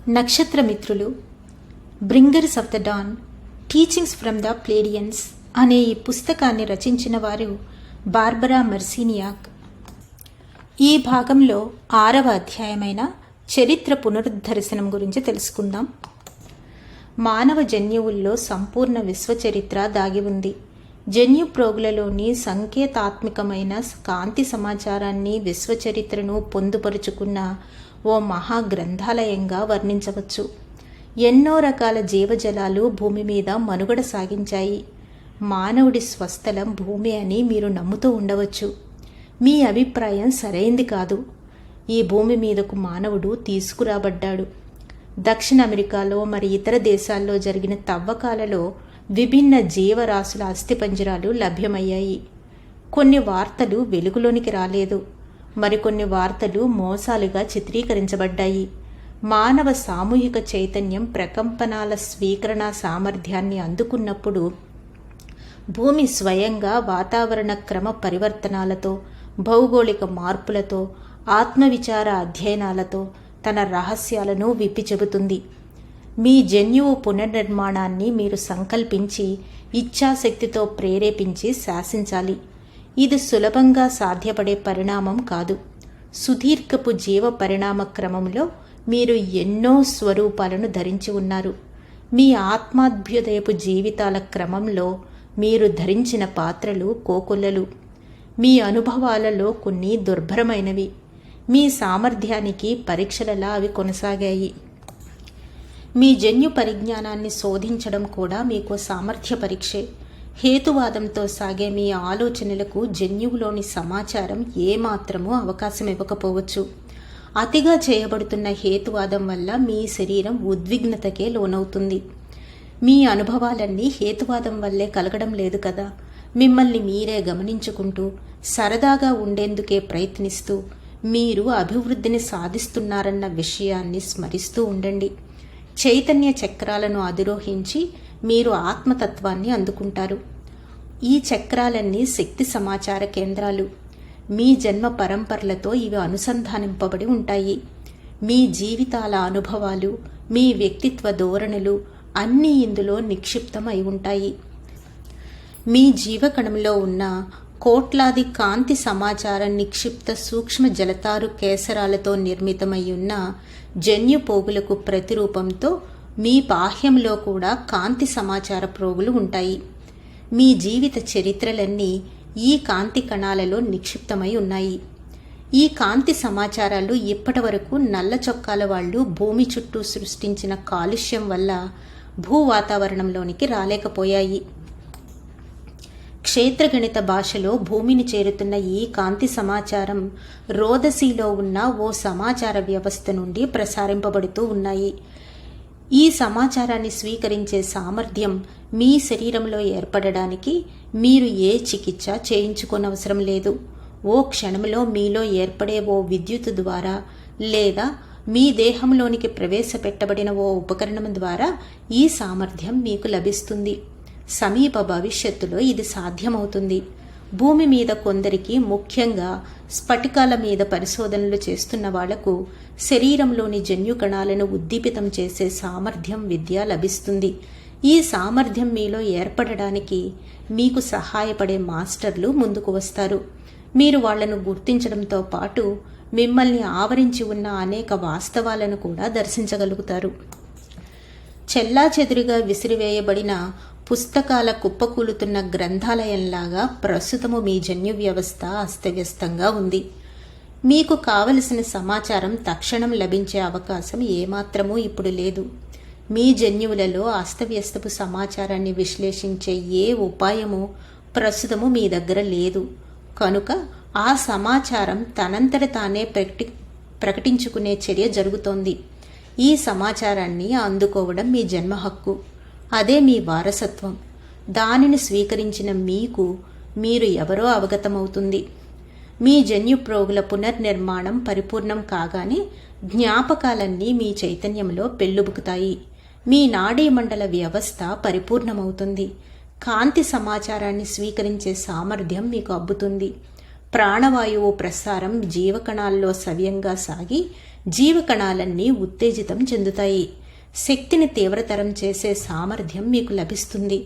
నక్షత్రమిత్రులు, bringers of the dawn, teachings from the Pleiadians అనే ఈ పుస్తకాన్ని రచించిన వారు బార్బరా మర్సినియాక్. ఈ భాగంలో 6వ అధ్యాయమైన చరిత్ర పునరుద్ధరించడం గురించి తెలుసుకుందాం. మానవ జన్యువుల్లో సంపూర్ణ విశ్వచరిత్ర దాగి ఉంది. జన్యు ప్రోగులలోని సంకేతాత్మకమైన కాంతి సమాచారాన్ని విశ్వచరిత్రను పొందుపరుచుకున్న ఓ మహాగ్రంథాలయంగా వర్ణించవచ్చు. ఎన్నో రకాల జీవజలాలు భూమి మీద మనుగడ సాగించాయి. మానవుడి స్వస్థలం భూమి అని మీరు నమ్ముతూ ఉండవచ్చు. మీ అభిప్రాయం సరైంది కాదు. ఈ భూమి మీదకు మానవుడు తీసుకురాబడ్డాడు. దక్షిణ అమెరికాలో మరి ఇతర దేశాల్లో జరిగిన తవ్వకాలలో విభిన్న జీవరాశుల అస్థిపంజరాలు లభ్యమయ్యాయి. కొన్ని వార్తలు వెలుగులోనికి రాలేదు. మరికొన్ని వార్తలు మోసాలుగా చిత్రీకరించబడ్డాయి. మానవ సామూహిక చైతన్యం ప్రకంపనాల స్వీకరణ సామర్థ్యాన్ని అందుకున్నప్పుడు భూమి స్వయంగా వాతావరణ క్రమ పరివర్తనాలతో, భౌగోళిక మార్పులతో, ఆత్మవిచార అధ్యయనాలతో తన రహస్యాలను విప్పి చెబుతుంది. మీ జన్యువు పునర్నిర్మాణాన్ని మీరు సంకల్పించి, ఇచ్ఛాశక్తితో ప్రేరేపించి శాసించాలి. ఇది సులభంగా సాధ్యపడే పరిణామం కాదు. సుదీర్ఘపు జీవ పరిణామ క్రమంలో మీరు ఎన్నో స్వరూపాలను ధరించి ఉన్నారు. మీ ఆత్మాభ్యుదయపు జీవితాల క్రమంలో మీరు ధరించిన పాత్రలు కోకొల్లలు. మీ అనుభవాలలో కొన్ని దుర్భరమైనవి. మీ సామర్థ్యానికి పరీక్షలలా అవి కొనసాగాయి. మీ జన్యు పరిజ్ఞానాన్ని శోధించడం కూడా మీకు సామర్థ్య పరీక్షే. హేతువాదంతో సాగే మీ ఆలోచనలకు జన్యువులోని సమాచారం ఏమాత్రమూ అవకాశం ఇవ్వకపోవచ్చు. అతిగా చేయబడుతున్న హేతువాదం వల్ల మీ శరీరం ఉద్విగ్నతకే లోనవుతుంది. మీ అనుభవాలన్నీ హేతువాదం వల్లే కలగడం లేదు కదా. మిమ్మల్ని మీరే గమనించుకుంటూ, సరదాగా ఉండేందుకే ప్రయత్నిస్తూ, మీరు అభివృద్ధిని సాధిస్తున్నారన్న విషయాన్ని స్మరిస్తూ ఉండండి. చైతన్య చక్రాలను అధిరోహించి మీరు ఆత్మతత్వాన్ని అందుకుంటారు. ఈ చక్రాలన్నీ శక్తి సమాచార కేంద్రాలు. మీ జన్మ పరంపరలతో ఇవి అనుసంధానింపబడి ఉంటాయి. మీ జీవితాల అనుభవాలు, మీ వ్యక్తిత్వ ధోరణులు అన్నీ ఇందులో నిక్షిప్తమై ఉంటాయి. మీ జీవకణంలో ఉన్న కోట్లాది కాంతి సమాచార నిక్షిప్త సూక్ష్మ జలతారు కేసరాలతో నిర్మితమై ఉన్న జన్యు పోగులకు ప్రతిరూపంతో మీ బాహ్యంలో కూడా కాంతి సమాచార ప్రోగులు ఉంటాయి. మీ జీవిత చరిత్రలన్నీ ఈ కాంతి కణాలలో నిక్షిప్తమై ఉన్నాయి. ఈ కాంతి సమాచారాలు ఇప్పటి వరకు నల్ల చొక్కాల వాళ్ళు భూమి చుట్టూ సృష్టించిన కాలుష్యం వల్ల భూ వాతావరణంలోనికి రాలేకపోయాయి. క్షేత్రగణిత భాషలో భూమిని చేరుతున్న ఈ కాంతి సమాచారం రోదసీలో ఉన్న ఓ సమాచార వ్యవస్థ నుండి ప్రసారింపబడుతూ ఉన్నాయి. ఈ సమాచారాన్ని స్వీకరించే సామర్థ్యం మీ శరీరంలో ఏర్పడడానికి మీరు ఏ చికిత్స చేయించుకోనవసరం లేదు. ఓ క్షణంలో మీలో ఏర్పడే ఓ విద్యుత్ ద్వారా లేదా మీ దేహంలోనికి ప్రవేశపెట్టబడిన ఓ ఉపకరణం ద్వారా ఈ సామర్థ్యం మీకు లభిస్తుంది. సమీప భవిష్యత్తులో ఇది సాధ్యమవుతుంది. భూమి మీద కొందరికి, ముఖ్యంగా స్ఫటికాల మీద పరిశోధనలు చేస్తున్న వాళ్లకు శరీరంలోని జన్యు కణాలను ఉద్దీపితం చేసే సామర్థ్యం, విద్య లభిస్తుంది. ఈ సామర్థ్యం మీలో ఏర్పడడానికి మీకు సహాయపడే మాస్టర్లు ముందుకు వస్తారు. మీరు వాళ్లను గుర్తించడంతో పాటు మిమ్మల్ని ఆవరించి ఉన్న అనేక వాస్తవాలను కూడా దర్శించగలుగుతారు. చెల్లాచెదురుగా విసిరివేయబడిన పుస్తకాల కుప్పకూలుతున్న గ్రంథాలయంలాగా ప్రస్తుతము మీ జన్యు వ్యవస్థ అస్తవ్యస్తంగా ఉంది. మీకు కావలసిన సమాచారం తక్షణం లభించే అవకాశం ఏమాత్రమూ ఇప్పుడు లేదు. మీ జన్యువులలో అస్తవ్యస్తపు సమాచారాన్ని విశ్లేషించే ఏ ఉపాయము ప్రస్తుతము మీ దగ్గర లేదు. కనుక ఆ సమాచారం తనంతట తానే ప్రకటించుకునే చర్య జరుగుతోంది. ఈ సమాచారాన్ని అందుకోవడం మీ జన్మ హక్కు. అదే మీ వారసత్వం. దానిని స్వీకరించిన మీకు మీరు ఎవరో అవగతమవుతుంది. మీ జన్యు ప్రోగుల పునర్నిర్మాణం పరిపూర్ణం కాగానే జ్ఞాపకాలన్నీ మీ చైతన్యంలో పెళ్ళుబుకుతాయి. మీ నాడీ మండల వ్యవస్థ పరిపూర్ణమవుతుంది. కాంతి సమాచారాన్ని స్వీకరించే సామర్థ్యం మీకు అబ్బుతుంది. ప్రాణవాయువు ప్రసారం జీవకణాల్లో సవ్యంగా సాగి జీవకణాలన్నీ ఉత్తేజితం చెందుతాయి. శక్తిని తీవ్రతరం చేసే సామర్థ్యం మీకు లభిస్తుంది.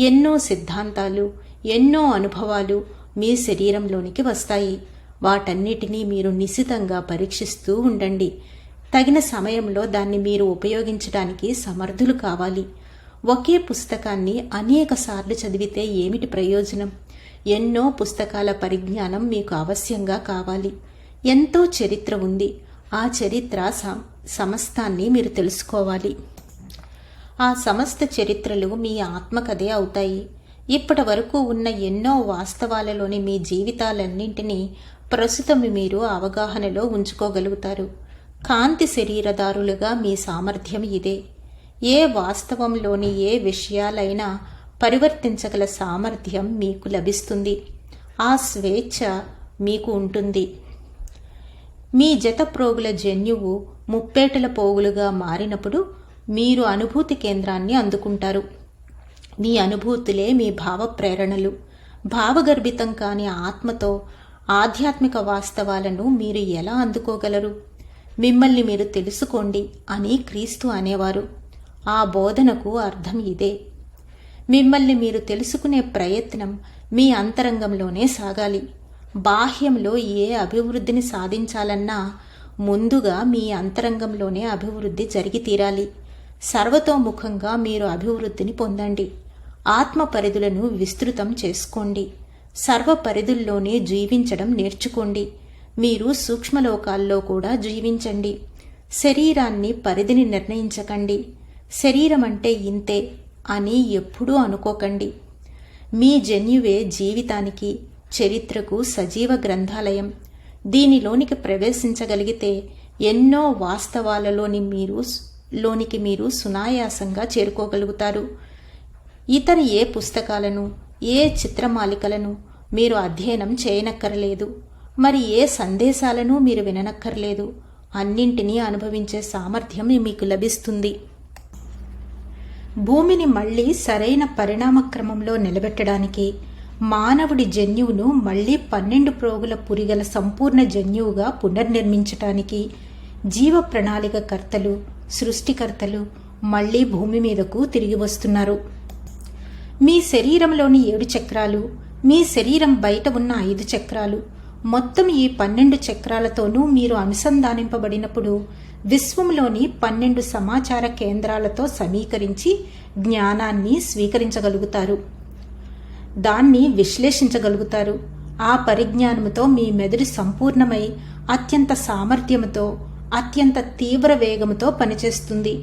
ఎన్నో సిద్ధాంతాలు, ఎన్నో అనుభవాలు మీ శరీరంలోనికి వస్తాయి. వాటన్నిటినీ మీరు నిశితంగా పరీక్షిస్తూ ఉండండి. తగిన సమయంలో దాన్ని మీరు ఉపయోగించడానికి సమర్థులు కావాలి. ఒకే పుస్తకాన్ని అనేక సార్లు చదివితే ఏమిటి ప్రయోజనం? ఎన్నో పుస్తకాల పరిజ్ఞానం మీకు అవశ్యంగా కావాలి. ఎంతో చరిత్ర ఉంది. ఆ చరిత్ర సమస్తాన్ని మీరు తెలుసుకోవాలి. ఆ సమస్త చరిత్రలు మీ ఆత్మకథే అవుతాయి. ఇప్పటి వరకు ఉన్న ఎన్నో వాస్తవాలలోని మీ జీవితాలన్నింటినీ ప్రస్తుతం మీరు అవగాహనలో ఉంచుకోగలుగుతారు. కాంతి శరీరదారులుగా మీ సామర్థ్యం ఇదే. ఏ వాస్తవంలోని ఏ విషయాలైనా పరివర్తించగల సామర్థ్యం మీకు లభిస్తుంది. ఆ స్వేచ్ఛ మీకు ఉంటుంది. మీ జత ప్రోగుల జన్యువు ముప్పేటల పోగులుగా మారినప్పుడు మీరు అనుభూతి కేంద్రాన్ని అందుకుంటారు. మీ అనుభూతులే మీ భావ ప్రేరణలు. భావగర్భితం కాని ఆత్మతో ఆధ్యాత్మిక వాస్తవాలను మీరు ఎలా అందుకోగలరు? మిమ్మల్ని మీరు తెలుసుకోండి అని క్రీస్తు అనేవారు. ఆ బోధనకు అర్థం ఇదే. మిమ్మల్ని మీరు తెలుసుకునే ప్రయత్నం మీ అంతరంగంలోనే సాగాలి. బాహ్యంలో ఏ అభివృద్ధిని సాధించాలన్నా ముందుగా మీ అంతరంగంలోనే అభివృద్ధి జరిగి తీరాలి. సర్వతోముఖంగా మీరు అభివృద్ధిని పొందండి. ఆత్మ పరిధులను విస్తృతం చేసుకోండి. సర్వ పరిధుల్లోనే జీవించడం నేర్చుకోండి. మీరు సూక్ష్మలోకాల్లో కూడా జీవించండి. శరీరాన్ని పరిధిని నిర్ణయించకండి. శరీరం అంటే ఇంతే అని ఎప్పుడూ అనుకోకండి. మీ జన్యువే జీవితానికి, చరిత్రకు సజీవ గ్రంథాలయం. దీనిలోనికి ప్రవేశించగలిగితే ఎన్నో వాస్తవాలలోని మీరు సునాయాసంగా చేరుకోగలుగుతారు. ఇతర ఏ పుస్తకాలను, ఏ చిత్రమాలికలను మీరు అధ్యయనం చేయనక్కర్లేదు. మరి ఏ సందేశాలను మీరు విననక్కర్లేదు. అన్నింటినీ అనుభవించే సామర్థ్యం మీకు లభిస్తుంది. భూమిని మళ్లీ సరైన పరిణామక్రమంలో నిలబెట్టడానికి, మానవుడి జన్యువును మళ్లీ 12 ప్రోగుల పురిగల సంపూర్ణ జన్యువుగా పునర్నిర్మించటానికి జీవ ప్రణాళిక కర్తలు, సృష్టికర్తలు మళ్లీ భూమి మీదకు తిరిగి వస్తున్నారు. మీ శరీరంలోని 7 చక్రాలు, మీ శరీరం బయట ఉన్న 5 చక్రాలు, మొత్తం ఈ 12 చక్రాలతోనూ మీరు అనుసంధానింపబడినప్పుడు విశ్వంలోని 12 సమాచార కేంద్రాలతో సమీకరించి జ్ఞానాన్ని స్వీకరించగలుగుతారు. దాన్ని విశ్లేషించగలుగుతారు. ఆ పరిజ్ఞానంతో మీ మెదడు సంపూర్ణమై అత్యంత సామర్థ్యంతో, అత్యంత తీవ్ర వేగంతో పనిచేస్తుంది.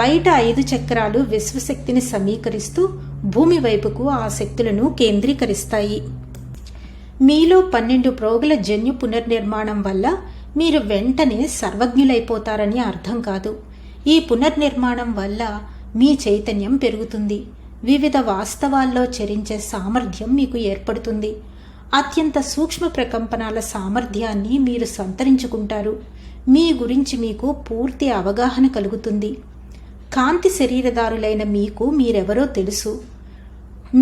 బయట 5 చక్రాలు విశ్వశక్తిని సమీకరిస్తూ భూమి వైపుకు ఆ శక్తులను కేంద్రీకరిస్తాయి. మీలో 12 ప్రోగుల జన్యు పునర్నిర్మాణం వల్ల మీరు వెంటనే సర్వజ్ఞులైపోతారని అర్థం కాదు. ఈ పునర్నిర్మాణం వల్ల మీ చైతన్యం పెరుగుతుంది. వివిధ వాస్తవాల్లో చరించే సామర్థ్యం మీకు ఏర్పడుతుంది. అత్యంత సూక్ష్మ ప్రకంపనాల సామర్థ్యాన్ని మీరు సంతరించుకుంటారు. మీ గురించి మీకు పూర్తి అవగాహన కలుగుతుంది. కాంతి శరీరదారులైన మీకు మీరెవరో తెలుసు.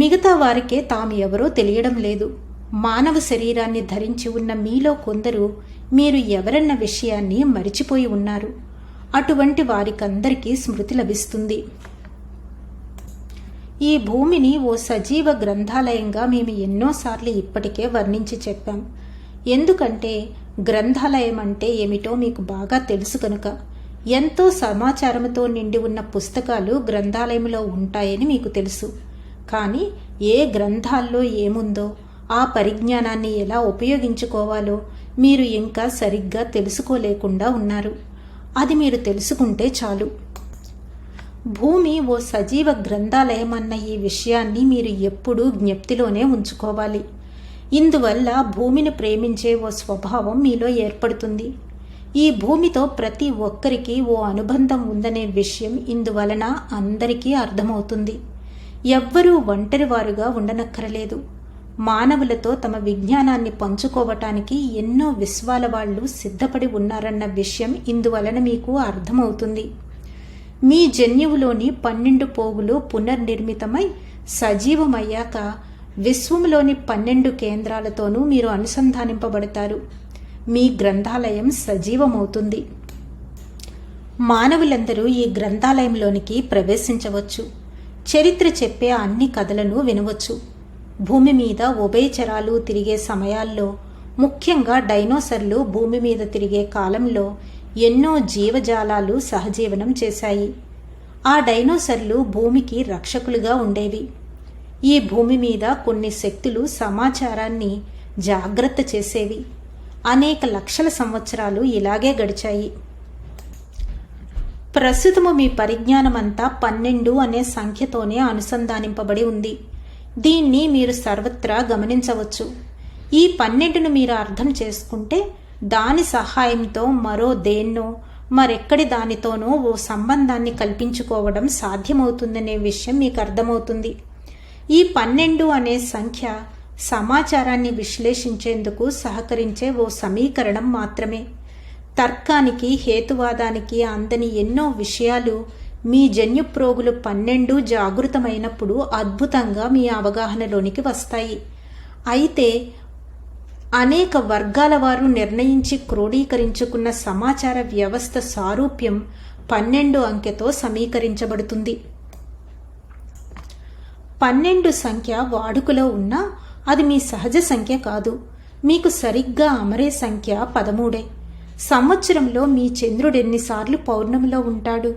మిగతా వారికే తాము ఎవరో తెలియడం లేదు. మానవ శరీరాన్ని ధరించి ఉన్న మీలో కొందరు మీరు ఎవరన్న విషయాన్ని మరిచిపోయి ఉన్నారు. అటువంటి వారికందరికీ స్మృతి లభిస్తుంది. ఈ భూమిని ఓ సజీవ గ్రంథాలయంగా మేము ఎన్నోసార్లు ఇప్పటికే వర్ణించి చెప్పాం. ఎందుకంటే గ్రంథాలయం అంటే ఏమిటో మీకు బాగా తెలుసు కనుక. ఎంతో సమాచారంతో నిండి ఉన్న పుస్తకాలు గ్రంథాలయంలో ఉంటాయని మీకు తెలుసు. కానీ ఏ గ్రంథాల్లో ఏముందో, ఆ పరిజ్ఞానాన్ని ఎలా ఉపయోగించుకోవాలో మీరు ఇంకా సరిగ్గా తెలుసుకోలేకుండా ఉన్నారు. అది మీరు తెలుసుకుంటే చాలు. భూమి ఓ సజీవ గ్రంథాలయం అన్న ఈ విషయాన్ని మీరు ఎప్పుడూ జ్ఞప్తిలోనే ఉంచుకోవాలి. ఇందువల్ల భూమిని ప్రేమించే ఓ స్వభావం మీలో ఏర్పడుతుంది. ఈ భూమితో ప్రతి ఒక్కరికి ఓ అనుబంధం ఉందనే విషయం ఇందువలన అందరికీ అర్థమవుతుంది. ఎవ్వరూ ఒంటరివారుగా ఉండనక్కరలేదు. మానవులతో తమ విజ్ఞానాన్ని పంచుకోవటానికి ఎన్నో విశ్వాల వాళ్ళు సిద్ధపడి ఉన్నారన్న విషయం ఇందువలన మీకు అర్థమవుతుంది. మీ జన్యువులోని 12 పోగులు పునర్నిర్మితమై సజీవమయ్యాక విశ్వంలోని 12 కేంద్రాలతోనూ మీరు అనుసంధానింపబడతారు. మీ గ్రంథాలయం సజీవమవుతుంది. మానవులందరూ ఈ గ్రంథాలయంలోనికి ప్రవేశించవచ్చు. చరిత్ర చెప్పే అన్ని కథలను వినవచ్చు. భూమి మీద ఉభయచరాలు తిరిగే సమయాల్లో, ముఖ్యంగా డైనోసర్లు భూమి మీద తిరిగే కాలంలో ఎన్నో జీవజాలాలు సహజీవనం చేశాయి. ఆ డైనోసర్లు భూమికి రక్షకులుగా ఉండేవి. ఈ భూమి మీద కొన్ని శక్తులు సమాచారాన్ని జాగ్రత్త చేసేవి. అనేక లక్షల సంవత్సరాలు ఇలాగే గడిచాయి. ప్రస్తుతము మీ పరిజ్ఞానమంతా 12 అనే సంఖ్యతోనే అనుసంధానింపబడి ఉంది. దీన్ని మీరు సర్వత్రా గమనించవచ్చు. ఈ 12ను మీరు అర్థం చేసుకుంటే దాని సహాయంతో మరో దేన్నో మరెక్కడి దానితోనో ఓ సంబంధాన్ని కల్పించుకోవడం సాధ్యమవుతుందనే విషయం మీకు అర్థమవుతుంది. ఈ 12 అనే సంఖ్య సమాచారాన్ని విశ్లేషించేందుకు సహకరించే ఓ సమీకరణం మాత్రమే. తర్కానికి, హేతువాదానికి అందని ఎన్నో విషయాలు మీ జన్యుప్రోగులు 12 జాగృతమైనప్పుడు అద్భుతంగా మీ అవగాహనలోనికి వస్తాయి. అయితే అనేక వర్గాల వారు నిర్ణయించి క్రోడీకరించుకున్న సమాచార వ్యవస్థ సారూప్యం 12 అంకెతో సమీకరించబడుతుంది. 12 సంఖ్య వాడుకలో ఉన్నా అది మీ సహజ సంఖ్య కాదు. మీకు సరిగ్గా అమరే సంఖ్య 13. సంవత్సరంలో మీ చంద్రుడు ఎన్నిసార్లు పౌర్ణమిలో ఉంటాడు?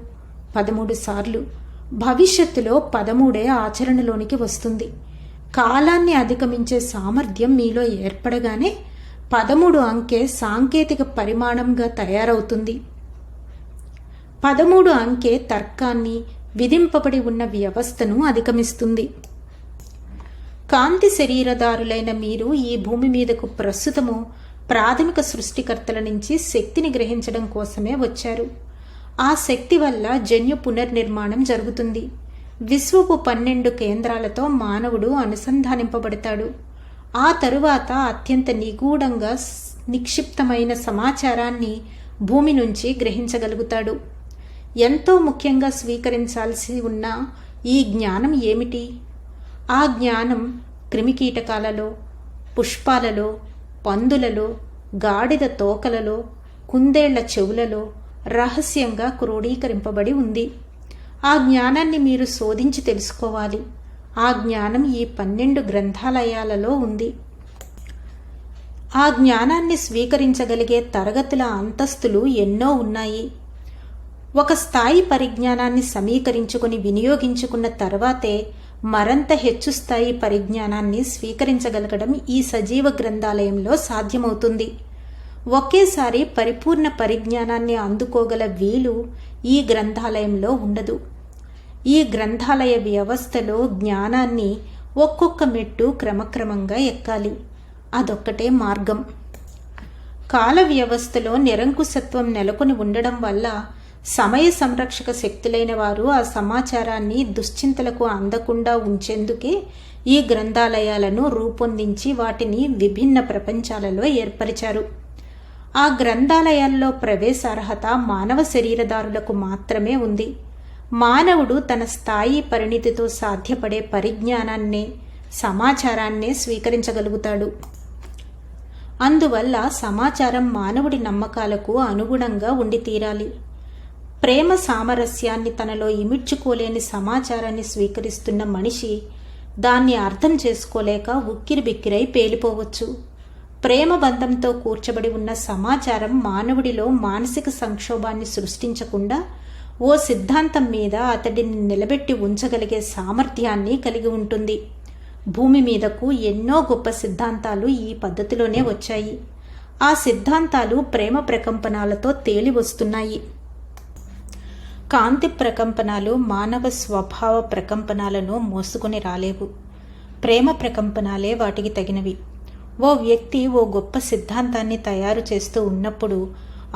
13 సార్లు. భవిష్యత్తులో 13 ఆచరణలోనికి వస్తుంది. కాలాన్ని అధిగమించే సామర్థ్యం మీలో ఏర్పడగానే 13 అంకె సాంకేతిక పరిమాణంగా తయారవుతుంది. 13 అంకె తర్కాన్ని, విధింపబడి ఉన్న వ్యవస్థను అధిగమిస్తుంది. కాంతి శరీరదారులైన మీరు ఈ భూమి మీదకు ప్రస్తుతము ప్రాథమిక సృష్టికర్తల నుంచి శక్తిని గ్రహించడం కోసమే వచ్చారు. ఆ శక్తి వల్ల జన్యు పునర్నిర్మాణం జరుగుతుంది. విశ్వపు 12 కేంద్రాలతో మానవుడు అనుసంధానింపబడతాడు. ఆ తరువాత అత్యంత నిగూఢంగా నిక్షిప్తమైన సమాచారాన్ని భూమి నుంచి గ్రహించగలుగుతాడు. ఎంతో ముఖ్యంగా స్వీకరించాల్సి ఉన్న ఈ జ్ఞానం ఏమిటి? ఆ జ్ఞానం క్రిమికీటకాలలో, పుష్పాలలో, పందులలో, గాడిద తోకలలో, కుందేళ్ల చెవులలో రహస్యంగా క్రోడీకరింపబడి ఉంది. ఆ జ్ఞానాన్ని మీరు శోధించి తెలుసుకోవాలి. ఆ జ్ఞానం ఈ 12 గ్రంథాలయాలలో ఉంది. ఆ జ్ఞానాన్ని స్వీకరించగలిగే తరగతుల అంతస్తులు ఎన్నో ఉన్నాయి. ఒక స్థాయి పరిజ్ఞానాన్ని సమీకరించుకుని వినియోగించుకున్న తర్వాతే మరంత హెచ్చు స్థాయి పరిజ్ఞానాన్ని స్వీకరించగలగడం ఈ సజీవ గ్రంథాలయంలో సాధ్యమవుతుంది. ఒకేసారి పరిపూర్ణ పరిజ్ఞానాన్ని అందుకోగల వీలు ఈ గ్రంథాలయంలో ఉండదు. ఈ గ్రంథాలయ వ్యవస్థలో జ్ఞానాన్ని ఒక్కొక్క మెట్టు క్రమక్రమంగా ఎక్కాలి. అదొక్కటే మార్గం. కాల వ్యవస్థలో నిరంకుశత్వం నెలకొని ఉండడం వల్ల సమయ సంరక్షక శక్తులైన వారు ఆ సమాచారాన్ని దుశ్చింతలకు అందకుండా ఉంచేందుకే ఈ గ్రంథాలయాలను రూపొందించి వాటిని విభిన్న ప్రపంచాలలో ఏర్పరిచారు. ఆ గ్రంథాలయాల్లో ప్రవేశార్హత మానవ శరీరదారులకు మాత్రమే ఉంది. మానవుడు తన స్థాయి పరిణితితో సాధ్యపడే పరిజ్ఞానాన్నే, సమాచారాన్నే స్వీకరించగలుగుతాడు. అందువల్ల సమాచారం మానవుడి నమ్మకాలకు అనుగుణంగా ఉండి తీరాలి. ప్రేమ సామరస్యాన్ని తనలో ఇమిడ్చుకోలేని సమాచారాన్ని స్వీకరిస్తున్న మనిషి దాన్ని అర్థం చేసుకోలేక ఉక్కిరిబిక్కిరై పేలిపోవచ్చు. ప్రేమ బంధంతో కూర్చబడి ఉన్న సమాచారం మానవుడిలో మానసిక సంక్షోభాన్ని సృష్టించకుండా ఓ సిద్ధాంతం మీద అతడిని నిలబెట్టి ఉంచగలిగే సామర్థ్యాన్ని కలిగి ఉంటుంది. భూమి మీదకు ఎన్నో గొప్ప సిద్ధాంతాలు ఈ పద్ధతిలోనే వచ్చాయి. ఆ సిద్ధాంతాలు ప్రేమ ప్రకంపనాలతో తేలి వస్తున్నాయి. కాంతి ప్రకంపనాలు మానవ స్వభావ ప్రకంపనాలను మోసుకొని రాలేవు. ప్రేమ ప్రకంపనాలే వాటికి తగినవి. ఓ వ్యక్తి ఓ గొప్ప సిద్ధాంతాన్ని తయారు చేస్తూ ఉన్నప్పుడు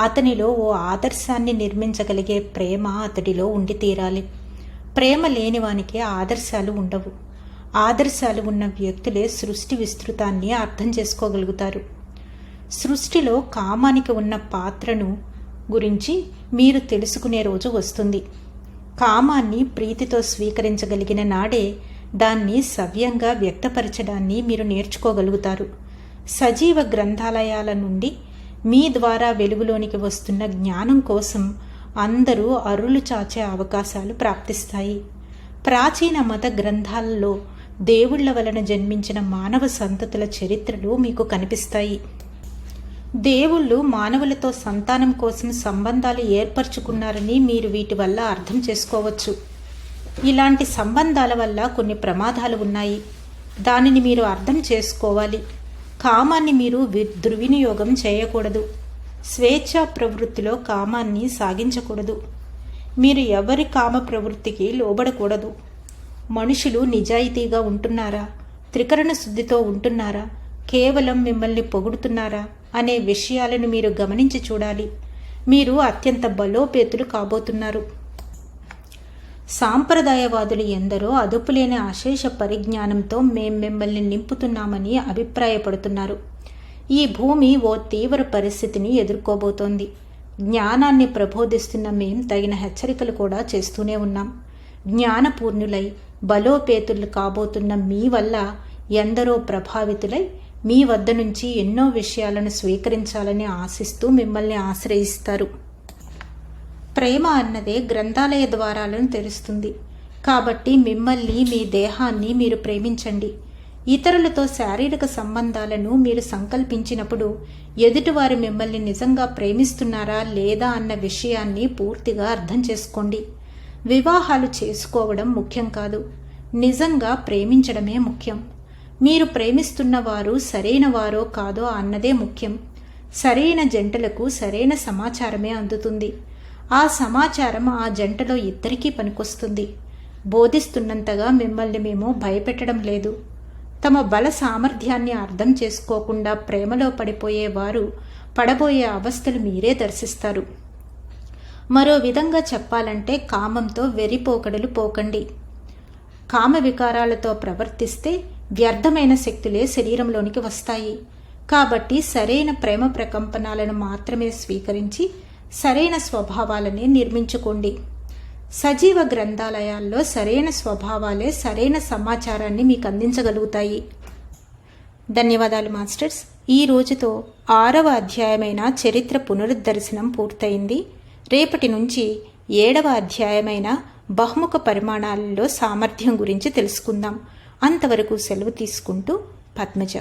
అతనిలో ఓ ఆదర్శాన్ని నిర్మించగలిగే ప్రేమ అతడిలో ఉండి తీరాలి. ప్రేమ లేనివానికి ఆదర్శాలు ఉండవు. ఆదర్శాలు ఉన్న వ్యక్తులే సృష్టి విస్తృతాన్ని అర్థం చేసుకోగలుగుతారు. సృష్టిలో కామానికి ఉన్న పాత్రను గురించి మీరు తెలుసుకునే రోజు వస్తుంది. కామాన్ని ప్రీతితో స్వీకరించగలిగిన నాడే దాన్ని సవ్యంగా వ్యక్తపరచడాన్ని మీరు నేర్చుకోగలుగుతారు. సజీవ గ్రంథాలయాల నుండి మీ ద్వారా వెలుగులోనికి వస్తున్న జ్ఞానం కోసం అందరూ అరులు చాచే అవకాశాలు ప్రాప్తిస్తాయి. ప్రాచీన మత గ్రంథాలలో దేవుళ్ల వలన జన్మించిన మానవ సంతతుల చరిత్రలు మీకు కనిపిస్తాయి. దేవుళ్ళు మానవులతో సంతానం కోసం సంబంధాలు ఏర్పరచుకున్నారని మీరు వీటి వల్ల అర్థం చేసుకోవచ్చు. ఇలాంటి సంబంధాల వల్ల కొన్ని ప్రమాదాలు ఉన్నాయి. దానిని మీరు అర్థం చేసుకోవాలి. కామాన్ని మీరు దుర్వినియోగం చేయకూడదు. స్వేచ్ఛా ప్రవృత్తిలో కామాన్ని సాగించకూడదు. మీరు ఎవరి కామ ప్రవృత్తికి లోబడకూడదు. మనుషులు నిజాయితీగా ఉంటున్నారా, త్రికరణ శుద్ధితో ఉంటున్నారా, కేవలం మిమ్మల్ని పొగుడుతున్నారా అనే విషయాలను మీరు గమనించి చూడాలి. మీరు అత్యంత బలోపేతులు కాబోతున్నారు. సాంప్రదాయవాదులు ఎందరో అదుపులేని అశేష పరిజ్ఞానంతో మిమ్మల్ని నింపుతున్నామని అభిప్రాయపడుతున్నారు. ఈ భూమి ఓ తీవ్ర పరిస్థితిని ఎదుర్కోబోతోంది. జ్ఞానాన్ని ప్రబోధిస్తున్న మేం తగిన హెచ్చరికలు కూడా చేస్తూనే ఉన్నాం. జ్ఞానపూర్ణులై బలోపేతులు కాబోతున్న మీ వల్ల ఎందరో ప్రభావితులై మీ వద్ద నుంచి ఎన్నో విషయాలను స్వీకరించాలని ఆశిస్తూ మిమ్మల్ని ఆశ్రయిస్తారు. ప్రేమ అన్నదే గ్రంథాలయ ద్వారాలను తెరుస్తుంది. కాబట్టి మిమ్మల్ని, మీ దేహాన్ని మీరు ప్రేమించండి. ఇతరులతో శారీరక సంబంధాలను మీరు సంకల్పించినప్పుడు ఎదుటివారు మిమ్మల్ని నిజంగా ప్రేమిస్తున్నారా లేదా అన్న విషయాన్ని పూర్తిగా అర్థం చేసుకోండి. వివాహాలు చేసుకోవడం ముఖ్యం కాదు, నిజంగా ప్రేమించడమే ముఖ్యం. మీరు ప్రేమిస్తున్న వారు సరైన వారో కాదో అన్నదే ముఖ్యం. సరైన జంటలకు సరైన సమాచారమే అందుతుంది. ఆ సమాచారం ఆ జంటలో ఇద్దరికీ పనికొస్తుంది. బోధిస్తున్నంతగా మిమ్మల్ని మేము భయపెట్టడం లేదు. తమ బల సామర్థ్యాన్ని అర్థం చేసుకోకుండా ప్రేమలో పడిపోయేవారు పడబోయే అవస్థలు మీరే దర్శిస్తారు. మరో విధంగా చెప్పాలంటే కామంతో వెరిపోకడలు పోకండి. కామ వికారాలతో ప్రవర్తిస్తే వ్యర్థమైన శక్తులే శరీరంలోనికి వస్తాయి. కాబట్టి సరైన ప్రేమ ప్రకంపనాలను మాత్రమే స్వీకరించి సరైన స్వభావాలనే నిర్మించుకోండి. సజీవ గ్రంథాలయాల్లో సరైన స్వభావాలే సరైన సమాచారాన్ని మీకు అందించగలుగుతాయి. ధన్యవాదాలు మాస్టర్స్. ఈ రోజుతో 6వ అధ్యాయమైన చరిత్ర పునరుద్ధర్శనం పూర్తయింది. రేపటి నుంచి 7వ అధ్యాయమైన బహుముఖ పరిమాణాలలో సామర్థ్యం గురించి తెలుసుకుందాం. అంతవరకు సెలవు తీసుకుంటూ పద్మజ.